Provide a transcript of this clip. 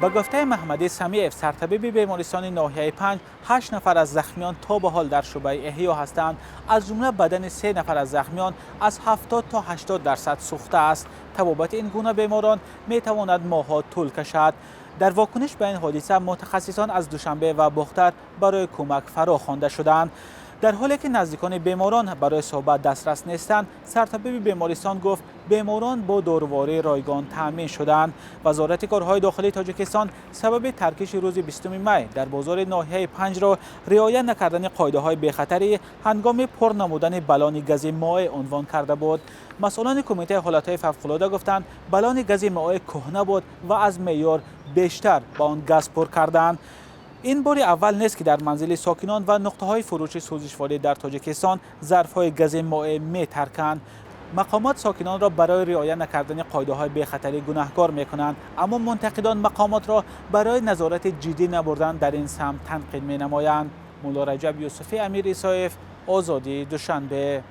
به گفته محمدی سمیع، سرطبیب بیمارستان ناحیه 5، 8 نفر از زخمیان تا به حال در شعبه احیا هستند. از جمله بدن 3 نفر از زخمیان از 70 تا 80% سوخته است. طبابت این گونه بیماران می تواند ماه‌ها طول کشد. در واکنش به این حادثه، متخصصان از دوشنبه و باختر برای کمک فرا خوانده شدند. در حالی که نزدیکان بیماران برای صحبت دسترس نیستند، سرطبیب بیمارستان گفت بیماران با دارواری رایگان تامین شدند. وزارت کارهای داخلی تاجیکستان سبب ترکش روز 20 می در بازار ناحیه 5 را رعایت نکردن قاعده‌های بی‌خطری هنگام پر نمودن بلان گاز مائع عنوان کرده بود. مسئولان کمیته حالت‌های فوق‌العاده گفتند بلان گاز مائع کهنه بود و از معیار بیشتر با آن گاز پر کردند. این بار اول نیست که در منزل ساکنان و نقطه‌های فروش سوزشواری در تاجیکستان ظرف‌های گاز مائع می‌ترکند. مقامات ساکنان را برای رعایت نکردن قاعده‌های بی‌خطری گناهکار می‌کنند، اما منتقدان مقامات را برای نظارت جدی نبردن در این سمت تنقید می‌نمایند. مولا رجب یوسفی، امیر ایسایف، آزادی، دوشنبه.